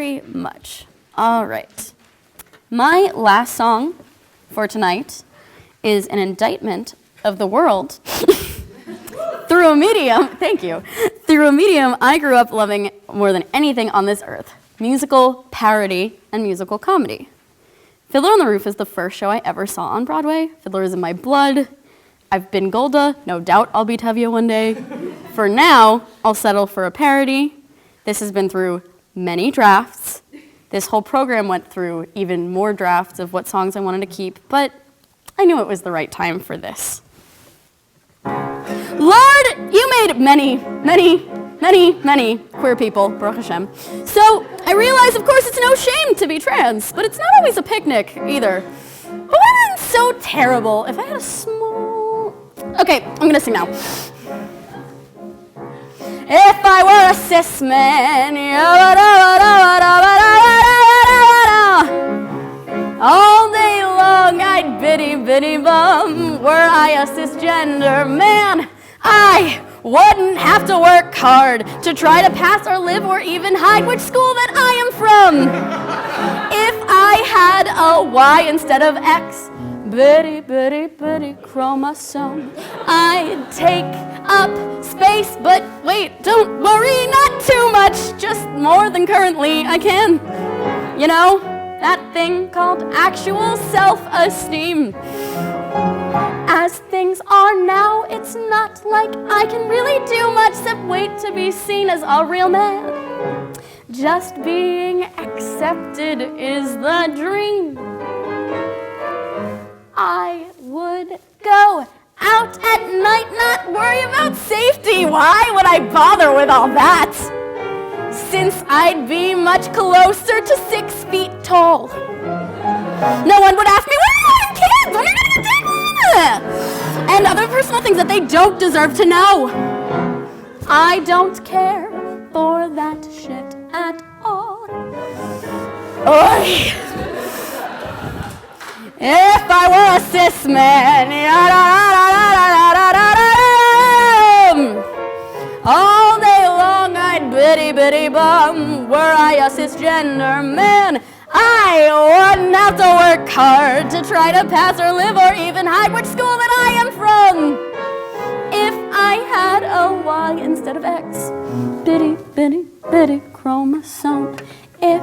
very much. All right. My last song for tonight is an indictment of the world through a medium, thank you, through a medium I grew up loving more than anything on this earth, musical parody and musical comedy. Fiddler on the Roof is the first show I ever saw on Broadway. Fiddler is in my blood. I've been Golda. No doubt I'll be Tevye one day. For now, I'll settle for a parody. This has been through many drafts. This whole program went through even more drafts of what songs I wanted to keep, but I knew it was the right time for this. Lord, you made many queer people, Baruch Hashem. So I realize, of course, it's no shame to be trans, but it's not always a picnic either. But wasn't so terrible if I had a small... Okay, I'm gonna sing now. If I were a cis man, all day long I'd bitty bum. Were I a cisgender man, I wouldn't have to work hard to try to pass or live or even hide which school that I am from. If I had a Y instead of X, bitty chromosome, I'd take up space, but wait, don't worry, not too much, just more than currently I can. You know, that thing called actual self-esteem. As things are now, it's not like I can really do much except wait to be seen as a real man. Just being accepted is the dream. I would go out at night, not worry about safety. Why would I bother with all that? Since I'd be much closer to 6 feet tall. No one would ask me, what are you doing, kids? What are you gonna do? And other personal things that they don't deserve to know. I don't care for that shit at all. Oy. If I were a cis man, all day long I'd bitty bum. Were I a cisgender man, I wouldn't have to work hard to try to pass or live or even hide which school that I am from. If I had a Y instead of X, bitty chromosome. If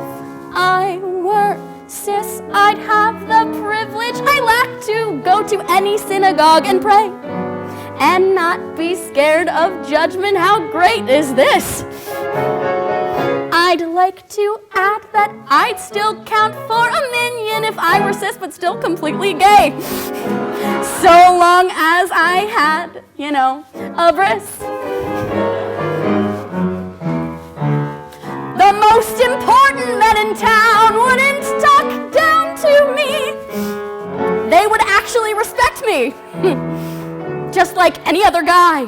I were cis, I'd have the privilege I lack to go to any synagogue and pray and not be scared of judgment. How great is this? I'd like to add that I'd still count for a minion if I were cis but still completely gay. So long as I had, you know, a bris. The most important men in town wouldn't talk down to me. They would actually respect me. Just like any other guy.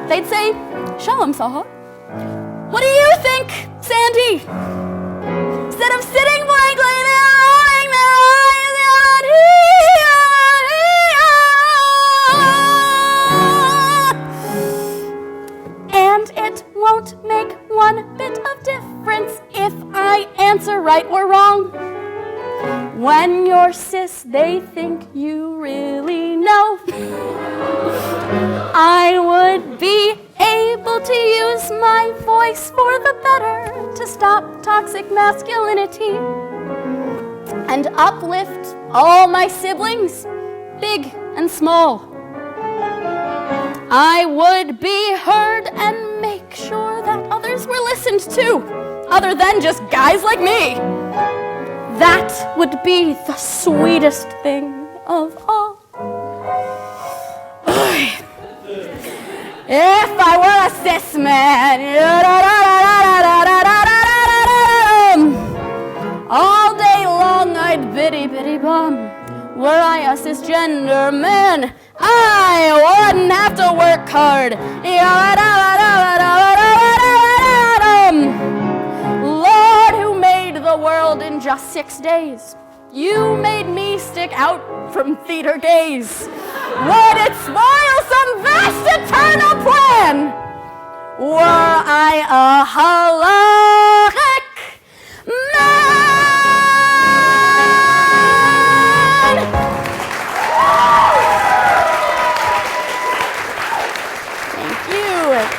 They'd say, Shalom, Sahar. What do you think, Sandy? Instead of sitting blankly there, rolling their eyes out here. And it won't make one bit of difference if I answer right or wrong. When you're cis, they think you really know. I would be able to use my voice for the better to stop toxic masculinity and uplift all my siblings, big and small. I would be heard and make sure that others were listened to, other than just guys like me. That would be the sweetest thing of all. If I were a cis man, all day long I'd bitty bum. Were I a cisgender man, I wouldn't have to work hard. Lord, who made the world in just 6 days? You made me stick out from theater gaze. Would it spoil some vast eternal plan? Were I a halacha?